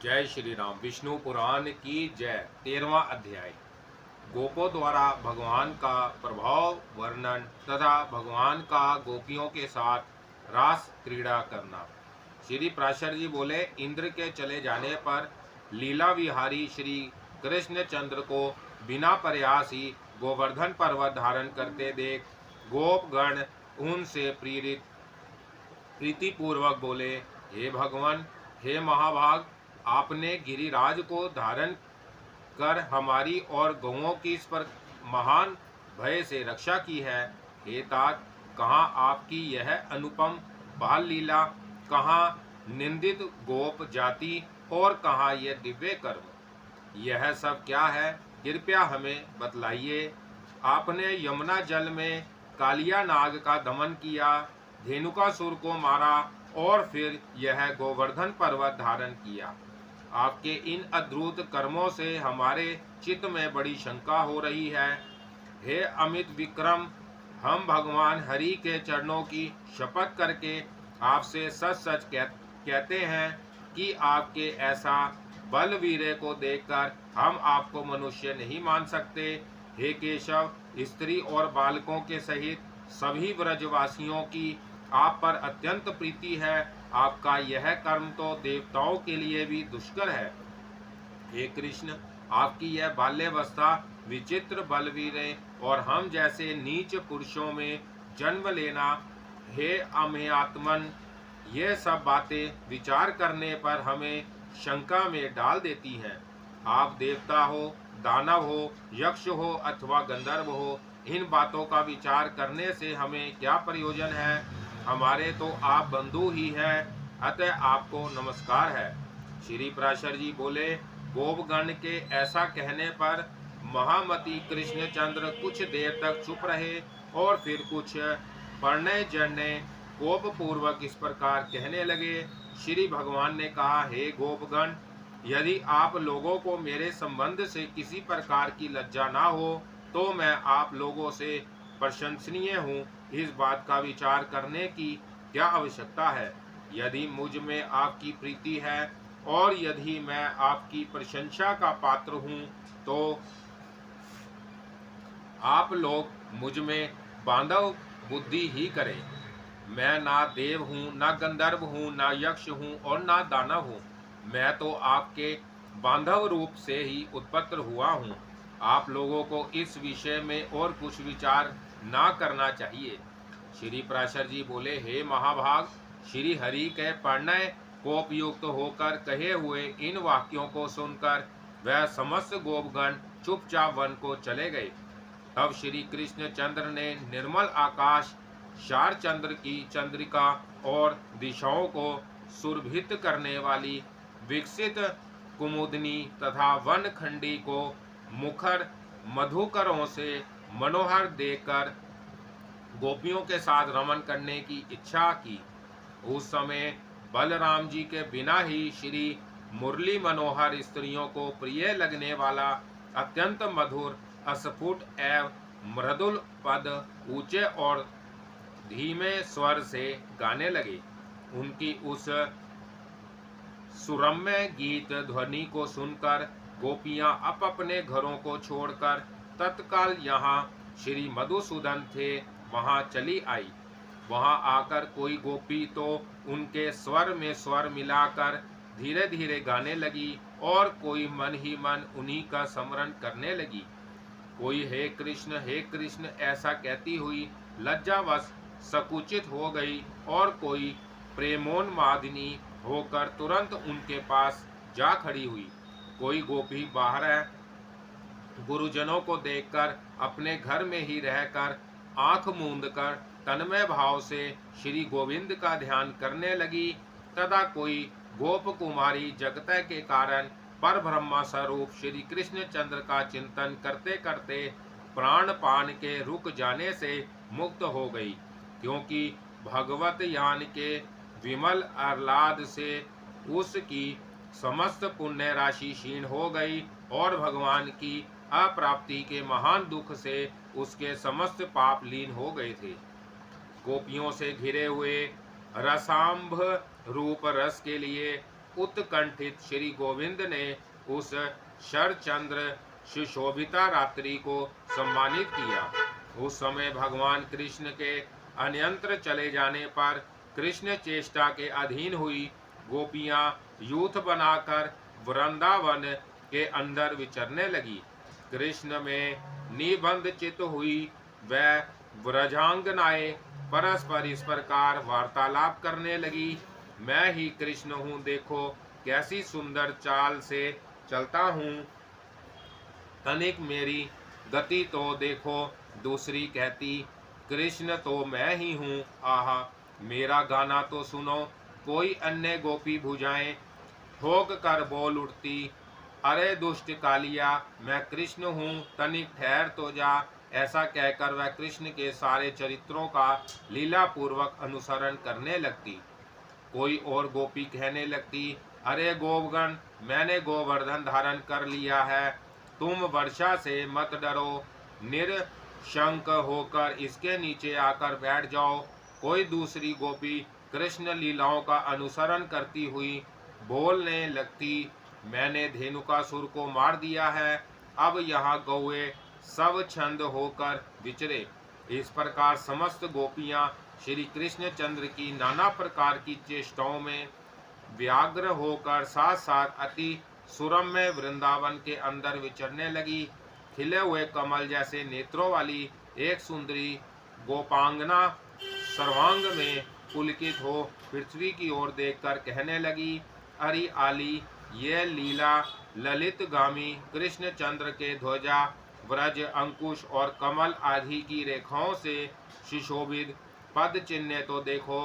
जय श्री राम। विष्णु पुराण की जय। 13वां अध्याय। गोपों द्वारा भगवान का प्रभाव वर्णन तथा भगवान का गोपियों के साथ रास क्रीड़ा करना। श्री प्राशर जी बोले, इंद्र के चले जाने पर लीला विहारी श्री कृष्णचंद्र को बिना प्रयास ही गोवर्धन पर्वत धारण करते देख गोपगण उनसे प्रीतिपूर्वक बोले, हे भगवान, हे महाभाग, आपने गिरिराज को धारण कर हमारी और गौओं की इस पर महान भय से रक्षा की है। हे तात, कहाँ आपकी यह अनुपम बाल लीला, कहाँ निंदित गोप जाति और कहाँ ये दिव्य कर्म। यह सब क्या है, कृपया हमें बतलाइए। आपने यमुना जल में कालिया नाग का दमन किया, धेनुकासुर को मारा और फिर यह गोवर्धन पर्वत धारण किया। आपके इन अद्भुत कर्मों से हमारे चित्त में बड़ी शंका हो रही है। हे अमित विक्रम, हम भगवान हरि के चरणों की शपथ करके आपसे सच सच कहते हैं कि आपके ऐसा बलवीर्य को देखकर हम आपको मनुष्य नहीं मान सकते। हे केशव, स्त्री और बालकों के सहित सभी व्रजवासियों की आप पर अत्यंत प्रीति है। आपका यह कर्म तो देवताओं के लिए भी दुष्कर है। हे कृष्ण, आपकी यह बाल्यावस्था विचित्र बलवीर और हम जैसे नीच पुरुषों में जन्म लेना, हे अमेयात्मन, ये सब बातें विचार करने पर हमें शंका में डाल देती हैं। आप देवता हो, दानव हो, यक्ष हो अथवा गंधर्व हो, इन बातों का विचार करने से हमें क्या प्रयोजन है। हमारे तो आप बंधु ही हैं, अतः आपको नमस्कार है। श्री प्राशर जी बोले, गोपगण के ऐसा कहने पर महामती कृष्णचंद्र कुछ देर तक चुप रहे और फिर कुछ पढ़ने जड़ने कोप पूर्वक इस प्रकार कहने लगे। श्री भगवान ने कहा, हे गोपगण, यदि आप लोगों को मेरे संबंध से किसी प्रकार की लज्जा ना हो तो मैं आप लोगों से प्रशंसनीय हूँ। इस बात का विचार करने की क्या आवश्यकता है। यदि मुझ में आपकी प्रीति है और यदि मैं आपकी प्रशंसा का पात्र हूँ तो आप लोग मुझ में बांधव बुद्धि ही करें। मैं ना देव हूँ, ना गंधर्व हूँ, ना यक्ष हूँ और ना दानव हूँ। मैं तो आपके बांधव रूप से ही उत्पन्न हुआ हूँ। आप लोगों को इस विषय में और कुछ विचार ना करना चाहिए। श्री प्राशर जी बोले, हे महाभाग, श्री हरि के प्रणय कोपयुक्त होकर कहे हुए इन वाक्यों को सुनकर वह समस्त गोपगण चुपचाप वन को चले गए। तब श्री कृष्ण चंद्र ने निर्मल आकाश, शार चंद्र की चंद्रिका और दिशाओं को सुरभित करने वाली विकसित कुमुदनी तथा वनखंडी को मुखर मधुकरों से मनोहर देकर गोपियों के साथ रमन करने की इच्छा की। उस समय बलराम जी के बिना ही श्री मुरली मनोहर स्त्रियों को प्रिय लगने वाला अत्यंत मधुर अस्फुट एवं मृदुल पद ऊंचे और धीमे स्वर से गाने लगे। उनकी उस सुरम्य गीत ध्वनि को सुनकर गोपियां अपने घरों को छोड़कर तत्काल यहाँ श्री मधुसूदन थे वहां चली आई। वहां आकर कोई गोपी तो उनके स्वर में स्वर मिलाकर धीरे धीरे गाने लगी और कोई मन ही मन उन्हीं का स्मरण करने लगी। कोई हे कृष्ण ऐसा कहती हुई लज्जावश सकुचित हो गई और कोई प्रेमोन्मादिनी होकर तुरंत उनके पास जा खड़ी हुई। कोई गोपी बाहर गुरुजनों को देखकर अपने घर में ही रहकर आंख मूंद कर तन्मय भाव से श्री गोविंद का ध्यान करने लगी तथा कोई गोप कुमारी जगत के कारण पर ब्रह्मा स्वरूप श्री कृष्ण चंद्र का चिंतन करते करते प्राणपान के रुक जाने से मुक्त हो गई, क्योंकि भगवत यान के विमल आह्लाद से उसकी समस्त पुण्य राशि क्षीण हो गई और भगवान की अप्राप्ति के महान दुख से उसके समस्त पाप लीन हो गए थे। गोपियों से घिरे हुए रसाम्भ रूप रस के लिए उत्कंठित श्री गोविंद ने उस शरचंद्र सुशोभिता रात्रि को सम्मानित किया। उस समय भगवान कृष्ण के अन्यंत्र चले जाने पर कृष्ण चेष्टा के अधीन हुई गोपियां यूथ बनाकर वृंदावन के अंदर विचरने लगी। कृष्ण में निबंध चित हुई वह व्रजांगनाएं परस्पर इस प्रकार वार्तालाप करने लगी, मैं ही कृष्ण हूँ, देखो कैसी सुंदर चाल से चलता हूँ, तनिक मेरी गति तो देखो। दूसरी कहती, कृष्ण तो मैं ही हूँ, आहा मेरा गाना तो सुनो। कोई अन्य गोपी भुजाएं ठोक कर बोल उठती, अरे दुष्ट कालिया, मैं कृष्ण हूँ, तनिक ठहर तो जा। ऐसा कहकर वह कृष्ण के सारे चरित्रों का लीला पूर्वक अनुसरण करने लगती। कोई और गोपी कहने लगती, अरे गोवगण, मैंने गोवर्धन धारण कर लिया है, तुम वर्षा से मत डरो, निरशंक होकर इसके नीचे आकर बैठ जाओ। कोई दूसरी गोपी कृष्ण लीलाओं का अनुसरण करती हुई बोलने लगती, मैंने धेनुकासुर को मार दिया है, अब यहाँ गौए सब छंद होकर विचरे। इस प्रकार समस्त गोपियां श्री कृष्ण चंद्र की नाना प्रकार की चेष्टाओं में व्याग्र होकर साथ साथ अति सुरम्य वृंदावन के अंदर विचरने लगी। खिले हुए कमल जैसे नेत्रों वाली एक सुंदरी गोपांगना सर्वांग में पुलकित हो पृथ्वी की ओर देखकर कहने लगी, अरे आली, ये लीला ललित गामी कृष्ण चंद्र के ध्वजा, व्रज, अंकुश और कमल आदि की रेखाओं से सुशोभित पद चिन्ह तो देखो,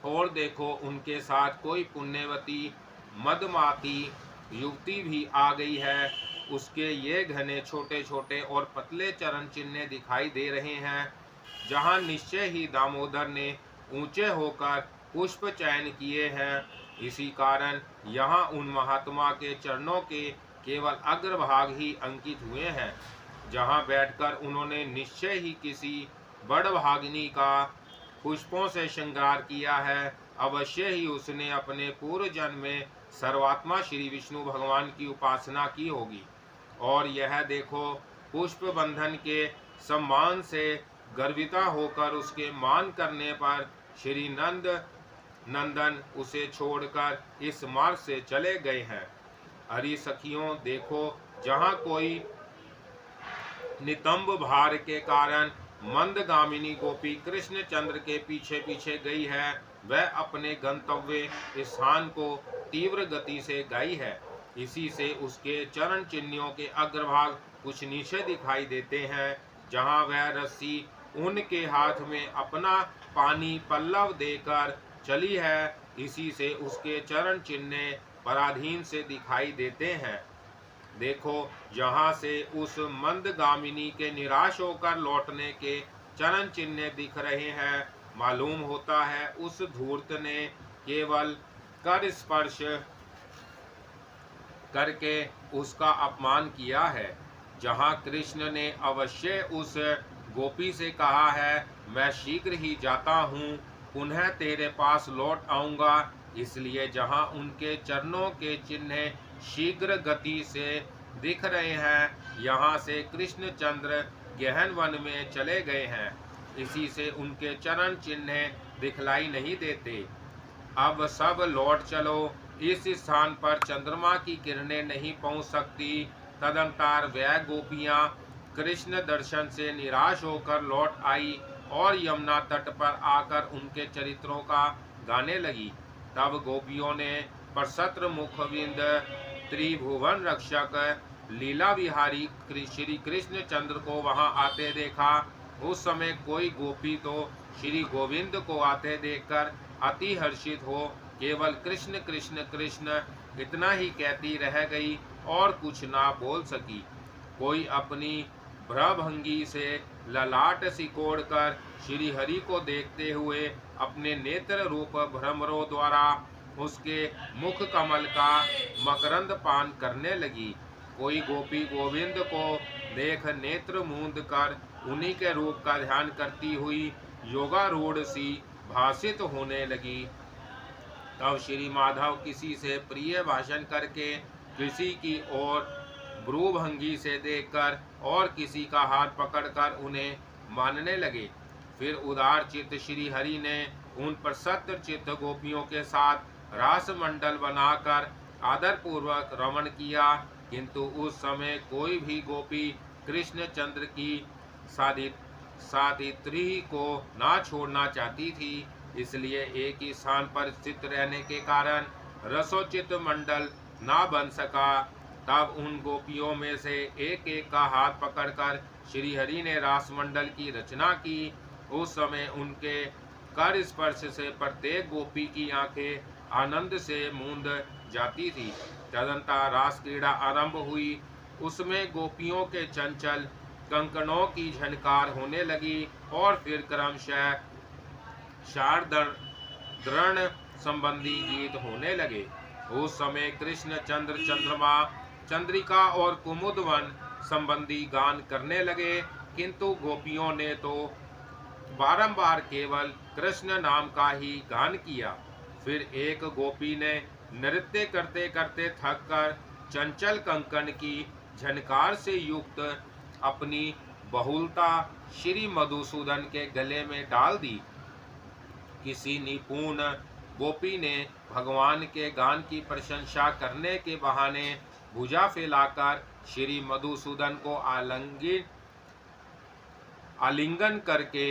और देखो उनके साथ कोई पुण्यवती मदमाती युवती भी आ गई है। उसके ये घने छोटे छोटे और पतले चरण चिन्ह दिखाई दे रहे हैं। जहाँ निश्चय ही दामोदर ने ऊंचे होकर पुष्प चयन किए हैं, इसी कारण यहाँ उन महात्मा के चरणों के केवल अग्रभाग ही अंकित हुए हैं। जहाँ बैठकर उन्होंने निश्चय ही किसी बड़भागिनी का पुष्पों से श्रृंगार किया है। अवश्य ही उसने अपने पूर्व जन्म में सर्वात्मा श्री विष्णु भगवान की उपासना की होगी। और यह देखो, पुष्प बंधन के सम्मान से गर्विता होकर उसके मान करने पर श्री नंदन उसे छोड़कर इस मार्ग से चले गए हैं। हरि सखियों, देखो जहाँ कोई नितंब भार के कारण मंदगामिनी गोपी कृष्ण चंद्र के पीछे पीछे गई है, वह अपने गंतव्य स्थान को तीव्र गति से गई है। इसी से उसके चरण चिन्हों के अग्रभाग कुछ नीचे दिखाई देते हैं। जहाँ वह रस्सी उनके हाथ में अपना पानी पल्लव देकर चली है, इसी से उसके चरण चिन्ह पराधीन से दिखाई देते हैं। देखो, यहाँ से उस मंदगामिनी के निराश होकर लौटने के चरण चिन्ह दिख रहे हैं। मालूम होता है उस धूर्त ने केवल कर स्पर्श करके उसका अपमान किया है। जहाँ कृष्ण ने अवश्य उस गोपी से कहा है, मैं शीघ्र ही जाता हूँ, पुनः तेरे पास लौट आऊँगा, इसलिए जहाँ उनके चरणों के चिन्ह शीघ्र गति से दिख रहे हैं, यहाँ से कृष्णचंद्र गहन वन में चले गए हैं। इसी से उनके चरण चिन्ह दिखलाई नहीं देते। अब सब लौट चलो, इस स्थान पर चंद्रमा की किरणें नहीं पहुंच सकती। तदंतर वह गोपियां कृष्ण दर्शन से निराश होकर लौट आई और यमुना तट पर आकर उनके चरित्रों का गाने लगी। तब गोपियों ने प्रसत्र मुखविंद त्रिभुवन रक्षक लीला विहारी श्री कृष्ण चंद्र को वहां आते देखा। उस समय कोई गोपी तो श्री गोविंद को आते देखकर अति हर्षित हो केवल कृष्ण कृष्ण कृष्ण इतना ही कहती रह गई और कुछ ना बोल सकी। कोई अपनी भ्रभंगी से ललाट सिकोड़कर श्री हरि को देखते हुए अपने नेत्र रूप भ्रमरों द्वारा उसके मुख कमल का मकरंद पान करने लगी। कोई गोपी गोविंद को देख नेत्र मूंद कर उन्हीं के रूप का ध्यान करती हुई योगारूढ़ सी भासित होने लगी। तब श्री माधव किसी से प्रिय भाषण करके, किसी की ओर ब्रूभंगी से देखकर और किसी का हाथ पकड़कर उन्हें मानने लगे। फिर उदार चित्त श्री हरि ने उन प्रसन्न चित्त गोपियों के साथ रास मंडल बनाकर आदर पूर्वक रमण किया, किंतु उस समय कोई भी गोपी कृष्ण चंद्र की साधित्री को ना छोड़ना चाहती थी। इसलिए एक ही स्थान पर स्थित रहने के कारण रसोचित मंडल ना बन सका। तब उन गोपियों में से एक एक का हाथ पकड़कर श्री हरि ने रास मंडल की रचना की। उस समय उनके कर स्पर्श से प्रत्येक गोपी की आंखें आनंद से मूंद जाती थी। तदंतर रास क्रीड़ा आरंभ हुई। उसमें गोपियों के चंचल कंकणों की झनकार होने लगी और फिर क्रमशः शारदृण संबंधी गीत होने लगे। उस समय कृष्ण चंद्र चंद्रमा चंद्रिका और कुमुदवन संबंधी गान करने लगे, किंतु गोपियों ने तो बारंबार केवल कृष्ण नाम का ही गान किया। फिर एक गोपी ने नृत्य करते करते थक कर चंचल कंकण की झनकार से युक्त अपनी बहुलता श्री मधुसूदन के गले में डाल दी। किसी निपुण गोपी ने भगवान के गान की प्रशंसा करने के बहाने भुजा फैलाकर श्री मधुसूदन को आलिंगन करके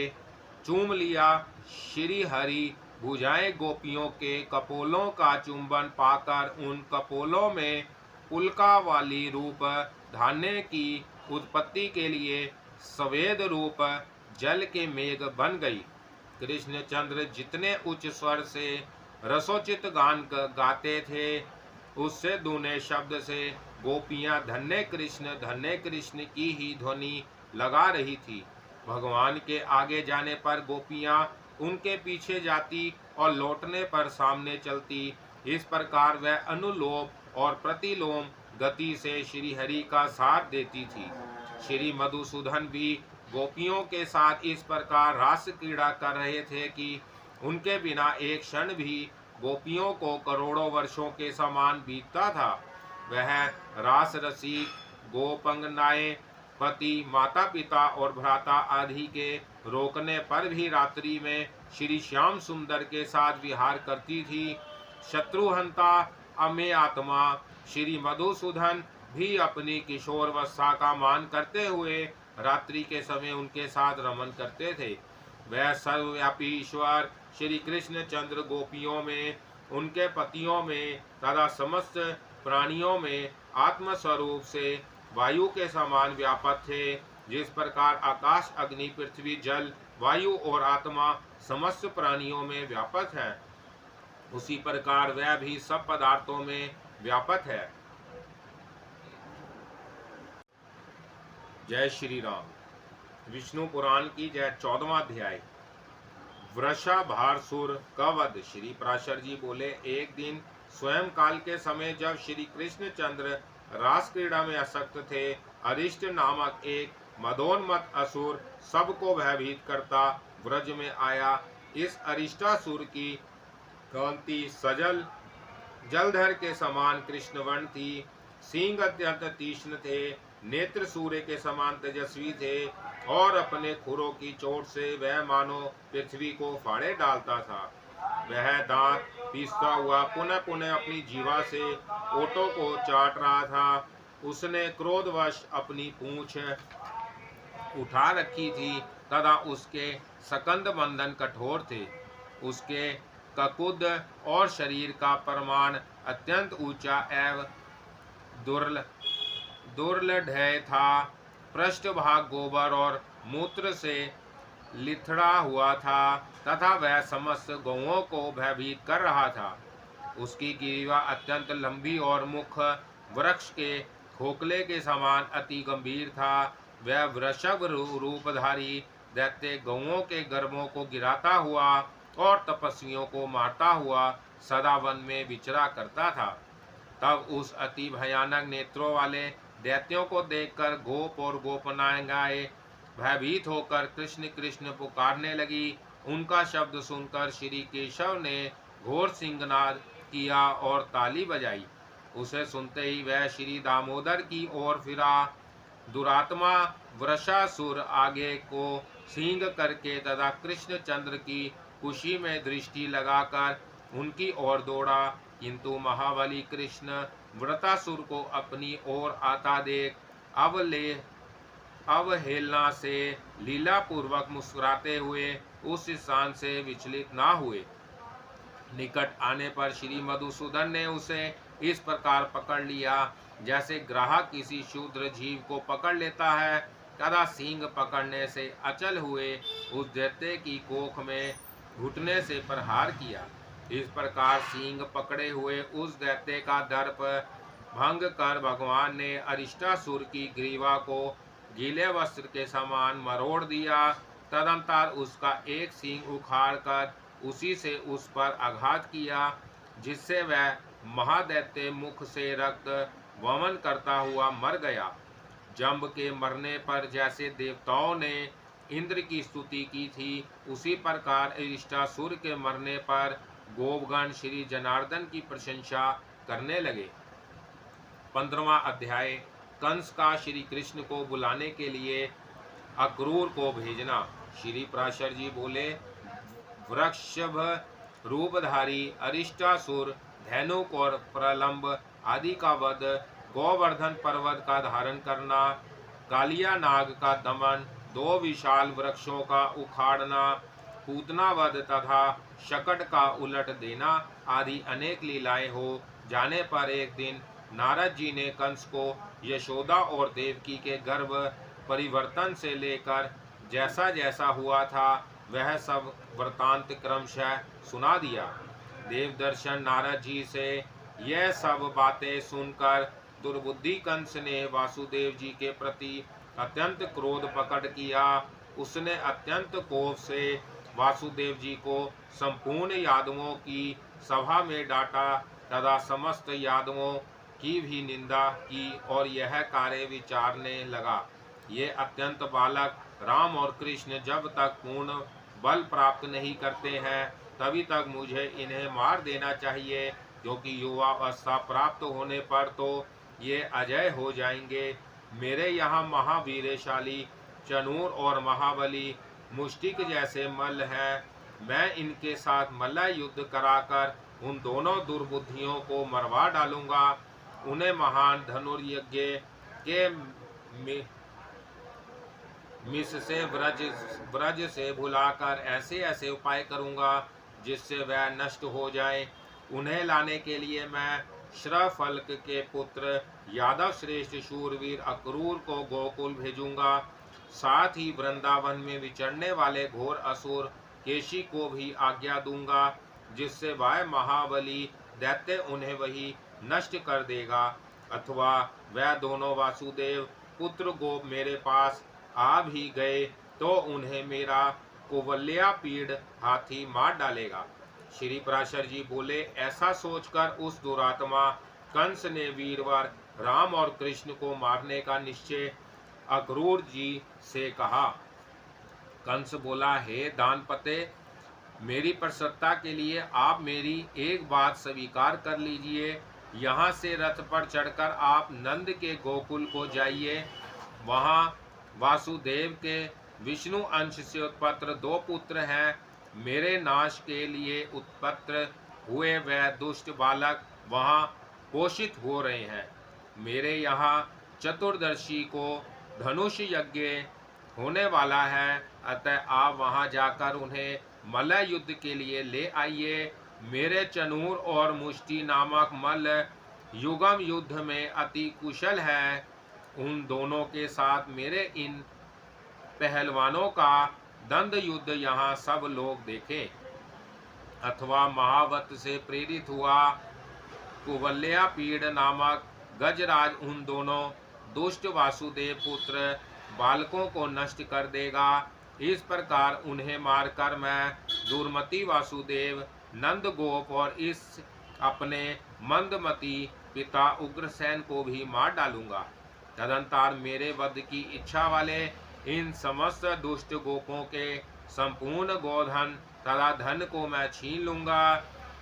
चूम लिया। श्री हरि भुजाएं गोपियों के कपोलों का चुंबन पाकर उन कपोलों में उल्का वाली रूप धारने की उत्पत्ति के लिए सवेद रूप जल के मेघ बन गई। कृष्णचंद्र जितने उच्च स्वर से रसोचित गान गाते थे, उससे दूने शब्द से गोपियां धन्य कृष्ण की ही ध्वनि लगा रही थी। भगवान के आगे जाने पर गोपियां उनके पीछे जाती और लौटने पर सामने चलती। इस प्रकार वह अनुलोम और प्रतिलोम गति से श्री हरि का साथ देती थी। श्री मधुसूदन भी गोपियों के साथ इस प्रकार रास क्रीड़ा कर रहे थे कि उनके बिना एक क्षण भी गोपियों को करोड़ों वर्षों के समान बीतता था। वह रास रसिक गोपंगनाएं पति माता पिता और भ्राता आदि के रोकने पर भी रात्रि में श्री श्याम सुंदर के साथ विहार करती थी। शत्रुहंता अमे आत्मा श्री मधुसूदन भी अपनी किशोरावस्था का मान करते हुए रात्रि के समय उनके साथ रमन करते थे। वह सर्वव्यापी ईश्वर श्री कृष्ण चंद्र गोपियों में, उनके पतियों में तथा समस्त प्राणियों में आत्मस्वरूप से वायु के समान व्यापक थे। जिस प्रकार आकाश अग्नि पृथ्वी जल वायु और आत्मा समस्त प्राणियों में व्यापक है, उसी प्रकार वह भी सब पदार्थों में व्यापक है। जय श्री राम। विष्णु पुराण की जय। 14वां अध्याय। वृषभासुर का वध। श्री पराशर जी बोले, एक दिन स्वयं काल के समय जब श्री कृष्ण चंद्र रास क्रीड़ा में आसक्त थे, अरिष्ट नामक एक मदोन्मत्त असुर सबको भयभीत करता व्रज में आया। इस अरिष्टासुर की कांति सजल जलधर के समान कृष्णवर्ण थी। सींग अत्यंत तीक्ष्ण थे, नेत्र सूर्य के समान तेजस्वी थे और अपने खुरों की चोट से वह मानो पृथ्वी को फाड़े डालता था। वह दांत पीसता हुआ पुनः पुनः अपनी जीवा से ओटों को चाट रहा था। उसने क्रोधवश अपनी पूंछ उठा रखी थी तथा उसके सकंद बंधन कठोर थे। उसके ककुद और शरीर का प्रमाण अत्यंत ऊंचा एवं दुर्लभ था। पृष्ठभाग गोबर और मूत्र से लिथड़ा हुआ था तथा वह समस्त गौओं को भयभीत कर रहा था। उसकी ग्रीवा अत्यंत लंबी और मुख वृक्ष के खोखले के समान अति गंभीर था। वह वृषभ रूपधारी दैत्य गौओं के गर्भों को गिराता हुआ और तपस्वियों को मारता हुआ सदा वन में विचरा करता था। तब उस अति भयानक नेत्रों वाले दैत्यों को देखकर गोप और गोपनाएं भयभीत होकर कृष्ण कृष्ण पुकारने लगी। उनका शब्द सुनकर श्री केशव ने घोर सिंहनाद किया और ताली बजाई। उसे सुनते ही वह श्री दामोदर की ओर फिरा। दुरात्मा वृषासुर आगे को सींग करके तथा कृष्णचंद्र की कुशी में दृष्टि लगाकर उनकी ओर दौड़ा, किंतु महाबली कृष्ण वृतासुर को अपनी ओर आता देख अवहेलना से लीला पूर्वक मुस्कुराते हुए उस स्थान से विचलित ना हुए। निकट आने पर श्री मधुसूदन ने उसे इस प्रकार पकड़ लिया जैसे ग्राहक किसी शूद्र जीव को पकड़ लेता है, तथा सींग पकड़ने से अचल हुए उस दैत्य की कोख में घुटने से प्रहार किया। इस प्रकार सींग पकड़े हुए उस दैत्य का दर्प भंग कर भगवान ने अरिष्टासुर की ग्रीवा को गीले वस्त्र के समान मरोड़ दिया। तदंतर उसका एक सींग उखाड़ कर उसी से उस पर आघात किया, जिससे वह महादैत्य मुख से रक्त वमन करता हुआ मर गया। जंब के मरने पर जैसे देवताओं ने इंद्र की स्तुति की थी, उसी प्रकार अरिष्टासुर के मरने पर गोपगण श्री जनार्दन की प्रशंसा करने लगे। 15वां अध्याय। कंस का श्री कृष्ण को बुलाने के लिए अक्रूर को भेजना। श्री पराशर जी बोले, वृषभ रूपधारी अरिष्टासुर, धैनुक और प्रलंब आदि का वध, गोवर्धन पर्वत का धारण करना, कालिया नाग का दमन, 2 विशाल वृक्षों का उखाड़ना, पूतना वध तथा शकट का उलट देना आदि अनेक लीलाएं हो जाने पर एक दिन नारद जी ने कंस को यशोदा और देवकी के गर्भ परिवर्तन से लेकर जैसा जैसा हुआ था वह सब वृतांत क्रमशः सुना दिया। देवदर्शन नारद जी से यह सब बातें सुनकर दुर्बुद्धि कंस ने वासुदेव जी के प्रति अत्यंत क्रोध प्रकट किया। उसने अत्यंत कोप से वासुदेव जी को संपूर्ण यादवों की सभा में डांटा तथा समस्त यादवों की भी निंदा की और यह कार्य विचारने लगा, ये अत्यंत बालक राम और कृष्ण जब तक पूर्ण बल प्राप्त नहीं करते हैं तभी तक मुझे इन्हें मार देना चाहिए, क्योंकि युवावस्था प्राप्त होने पर तो ये अजय हो जाएंगे। मेरे यहाँ महावीरशाली चनूर और महाबली मुष्टिक जैसे मल्ल हैं। मैं इनके साथ मल्ल युद्ध कराकर उन दोनों दुर्बुद्धियों को मरवा डालूंगा। उन्हें महान धनुर्यज्ञ के मिस से ब्रज से भुलाकर ऐसे ऐसे उपाय करूंगा जिससे वह नष्ट हो जाए। उन्हें लाने के लिए मैं श्रफल्क के पुत्र यादव श्रेष्ठ शूरवीर अक्रूर को गोकुल भेजूंगा। साथ ही वृंदावन में विचरने वाले घोर असुर केशी को भी आज्ञा दूंगा, जिससे वह महाबली दैत्य उन्हें वही नष्ट कर देगा। अथवा वह दोनों वासुदेव पुत्र गोप मेरे पास आ भी गए तो उन्हें मेरा कुवल्या पीड़ हाथी मार डालेगा। श्री पराशर जी बोले, ऐसा सोचकर उस दुरात्मा कंस ने वीरवार राम और कृष्ण को मारने का निश्चय अक्रूर जी से कहा। कंस बोला, हे दानपते, मेरी प्रसन्नता के लिए आप मेरी एक बात स्वीकार कर लीजिए। यहाँ से रथ पर चढ़कर आप नंद के गोकुल को जाइए। वहाँ वासुदेव के विष्णु अंश से उत्पन्न 2 पुत्र हैं। मेरे नाश के लिए उत्पन्न हुए वह दुष्ट बालक वहाँ पोषित हो रहे हैं। मेरे यहाँ चतुर्दशी को धनुष यज्ञ होने वाला है, अतः आप वहाँ जाकर उन्हें मल्ल युद्ध के लिए ले आइए। मेरे चनूर और मुष्टि नामक मल्ल युगम युद्ध में अति कुशल है। उन दोनों के साथ मेरे इन पहलवानों का दंड युद्ध यहाँ सब लोग देखें। अथवा महावत से प्रेरित हुआ कुवल्या पीड़ नामक गजराज उन दोनों दुष्ट वासुदेव पुत्र बालकों को नष्ट कर देगा। इस प्रकार उन्हें मारकर मैं दुर्मति वासुदेव, नंद गोप और इस अपने मंदमती पिता उग्रसेन को भी मार डालूंगा। तदंतर मेरे वध की इच्छा वाले इन समस्त दुष्ट गोपों के संपूर्ण गोधन तथा धन को मैं छीन लूंगा।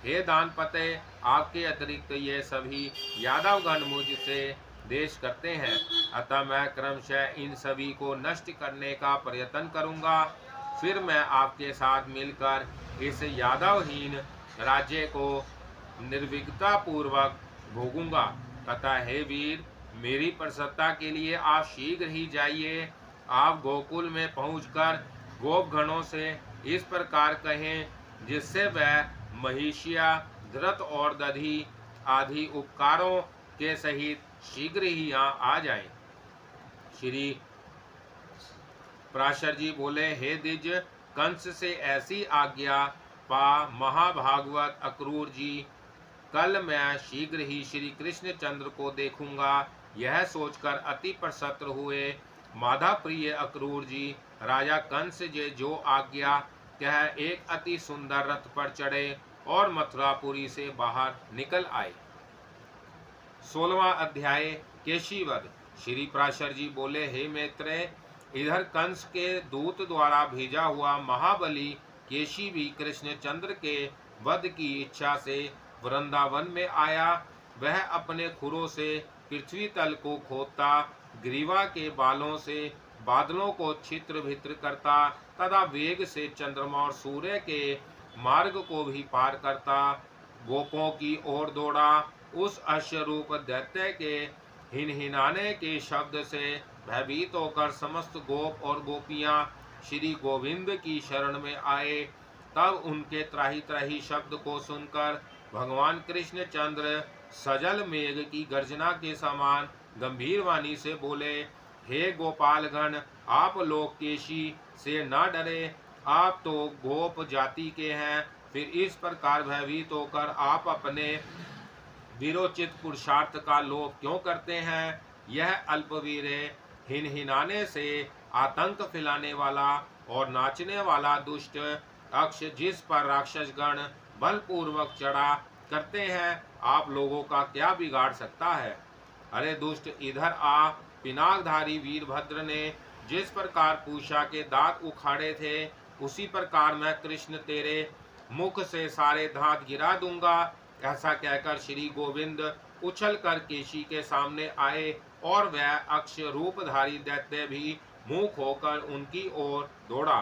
हे दानपते, आपके अतिरिक्त ये सभी यादवगण मुझसे देश करते हैं, अतः मैं क्रमशः इन सभी को नष्ट करने का प्रयत्न करूंगा। फिर मैं आपके साथ मिलकर इस यादवहीन राज्य को निर्विघ्नता पूर्वक भोगूंगा। अतः हे वीर, मेरी प्रसन्नता के लिए आप शीघ्र ही जाइए। आप गोकुल में पहुंचकर गोपगणों से इस प्रकार कहें, जिससे वह महिषिया, धृत और दधि आदि उपकारों के सहित शीघ्र ही यहाँ आ जाएं। श्री पराशर जी बोले, हे द्विज, कंस से ऐसी आज्ञा पा महाभागवत अक्रूर जी, कल मैं शीघ्र ही श्री कृष्ण चंद्र को देखूंगा। यह सोचकर अति प्रसन्न हुए माधा प्रिय अक्रूर जी राजा कंस जे जो आज्ञा कह एक अति सुंदर रथ पर चढ़े और मथुरापुरी से बाहर निकल आए। 16वां अध्याय केशीवध। श्री पराशर जी बोले, हे मैत्रेय, इधर कंस के दूत द्वारा भेजा हुआ महाबली केशी भी कृष्णचंद्र के वध की इच्छा से वृंदावन में आया। वह अपने खुरों से पृथ्वी तल को खोदता, ग्रीवा के बालों से बादलों को छित्र भित्र करता तथा वेग से चंद्रमा और सूर्य के मार्ग को भी पार करता गोपों की ओर दौड़ा। उस अश्वरूप दैत्य के हिनहिनाने के शब्द से भयभीत होकर समस्त गोप और गोपियां श्री गोविंद की शरण में आए। तब उनके त्राही त्राही शब्द को सुनकर भगवान कृष्ण चंद्र सजल मेघ की गर्जना के समान गंभीर वाणी से बोले, हे गोपालगण, आप लोग केशी से न डरे, आप तो गोप जाति के हैं। फिर इस प्रकार भयभीत होकर आप अपने वीरोचित पुरुषार्थ का लोभ क्यों करते हैं? यह अल्पवीर हिनहिनाने से आतंक फैलाने वाला और नाचने वाला दुष्ट अक्ष जिस पर राक्षसगण बलपूर्वक चढ़ा करते हैं, आप लोगों का क्या बिगाड़ सकता है? अरे दुष्ट, इधर आ। पिनाकधारी वीरभद्र ने जिस प्रकार पूषा के दांत उखाड़े थे, उसी प्रकार मैं कृष्ण तेरे मुख से सारे दांत गिरा दूंगा। ऐसा कहकर श्री गोविंद उछल कर केशी के सामने आए और वह अक्ष रूपधारी दैत्य भी मुंह खोकर उनकी ओर दौड़ा।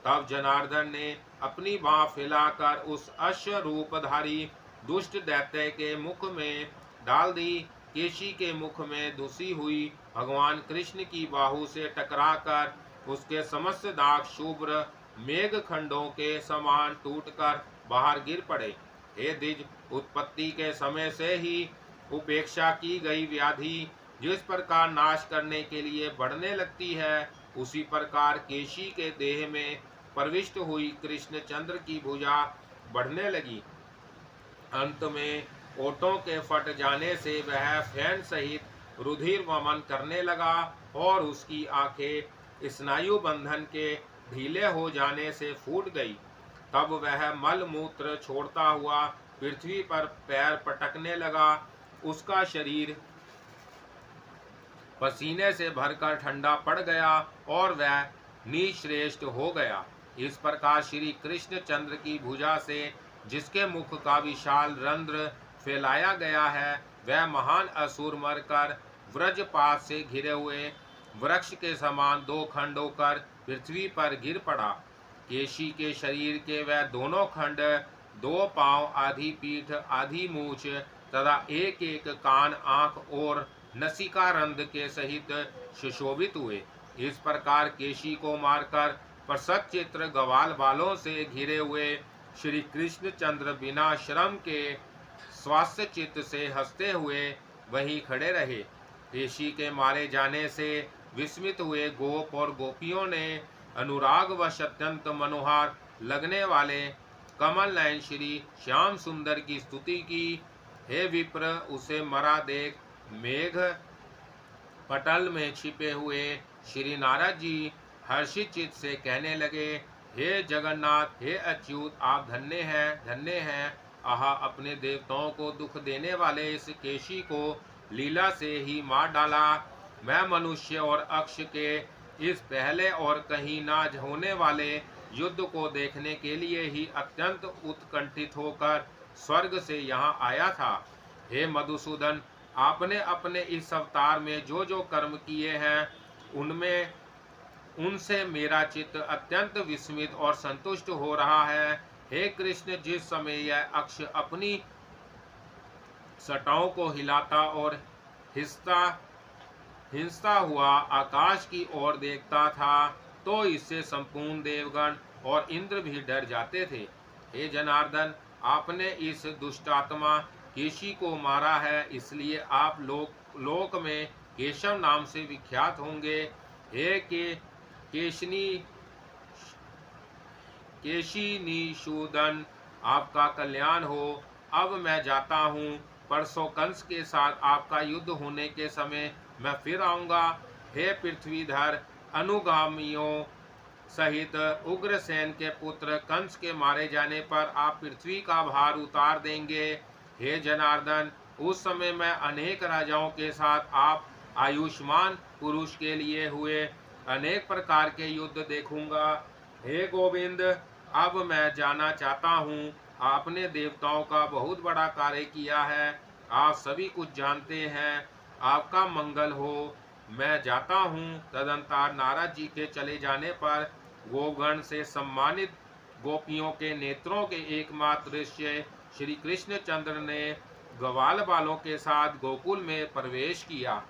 तब जनार्दन ने अपनी बाँह फैलाकर उस अश्व रूपधारी दुष्ट दैत्य के मुख में डाल दी। केशी के मुख में धुसी हुई भगवान कृष्ण की बाहु से टकराकर उसके समस्त दांत शुभ्र मेघ खंडों के समान टूटकर बाहर गिर पड़े। हे द्विज, उत्पत्ति के समय से ही उपेक्षा की गई व्याधि जिस प्रकार नाश करने के लिए बढ़ने लगती है, उसी प्रकार केशी के देह में प्रविष्ट हुई कृष्ण चंद्र की भुजा बढ़ने लगी। अंत में ओठों के फट जाने से वह फैन सहित रुधिर वमन करने लगा और उसकी आंखें स्नायु बंधन के ढीले हो जाने से फूट गई। तब वह मल मूत्र छोड़ता हुआ पृथ्वी पर पैर पटकने लगा। उसका शरीर पसीने से भरकर ठंडा पड़ गया और वह निश्रेष्ठ हो गया। इस प्रकार श्री कृष्ण चंद्र की भुजा से जिसके मुख का विशाल रंध्र फैलाया गया है, वह महान असुर मरकर व्रजपात से घिरे हुए वृक्ष के समान दो खंड होकर पृथ्वी पर गिर पड़ा। केशी के शरीर के वह दोनों खंड, दो पांव, आधी पीठ, आधी मूछ तथा एक एक कान, आंख और नसिका रंध्र के सहित सुशोभित हुए। इस प्रकार केशी को मारकर प्रसन्न चित्र गवाल बालों से घिरे हुए श्री कृष्ण चंद्र बिना श्रम के स्वास्थ्य चित्त से हंसते हुए वहीं खड़े रहे। केशी के मारे जाने से विस्मित हुए गोप और गोपियों ने अनुराग व अत्यंत मनोहर लगने वाले कमल नयन श्री श्याम सुंदर की स्तुति की। हे विप्र, उसे मरा देख मेघ पटल में छिपे हुए श्री नारद जी हर्षित चित्त से कहने लगे, हे जगन्नाथ, हे अच्युत, आप धन्य हैं, धन्य हैं। आहा, अपने देवताओं को दुख देने वाले इस केशी को लीला से ही मार डाला। मैं मनुष्य और अक्ष के इस पहले और कहीं ना होने वाले युद्ध को देखने के लिए ही अत्यंत उत्कंठित होकर स्वर्ग से यहाँ आया था। हे मधुसूदन, आपने अपने इस अवतार में जो जो कर्म किए हैं उनमें उनसे मेरा चित्त अत्यंत विस्मित और संतुष्ट हो रहा है। हे कृष्ण, जिस समय यह अक्ष अपनी सटाओं को हिलाता और हिंसता हिंसता हुआ आकाश की ओर देखता था, तो इससे संपूर्ण देवगण और इंद्र भी डर जाते थे। हे जनार्दन, आपने इस दुष्टात्मा केशी को मारा है, इसलिए आप लोक में केशव नाम से विख्यात होंगे। हे केशनी केशिनीशूदन, आपका कल्याण हो। अब मैं जाता हूँ। परसों कंस के साथ आपका युद्ध होने के समय मैं फिर आऊँगा। हे पृथ्वीधर, अनुगामियों सहित उग्रसेन के पुत्र कंस के मारे जाने पर आप पृथ्वी का भार उतार देंगे। हे जनार्दन, उस समय मैं अनेक राजाओं के साथ आप आयुष्मान पुरुष के लिए हुए अनेक प्रकार के युद्ध देखूंगा। हे गोविंद, अब मैं जाना चाहता हूँ। आपने देवताओं का बहुत बड़ा कार्य किया है, आप सभी कुछ जानते हैं। आपका मंगल हो। मैं जाता हूँ। तदंतर नारद जी के चले जाने पर गोगण से सम्मानित गोपियों के नेत्रों के एकमात्र दृश्य श्री कृष्णचंद्र ने ग्वाल बालों के साथ गोकुल में प्रवेश किया।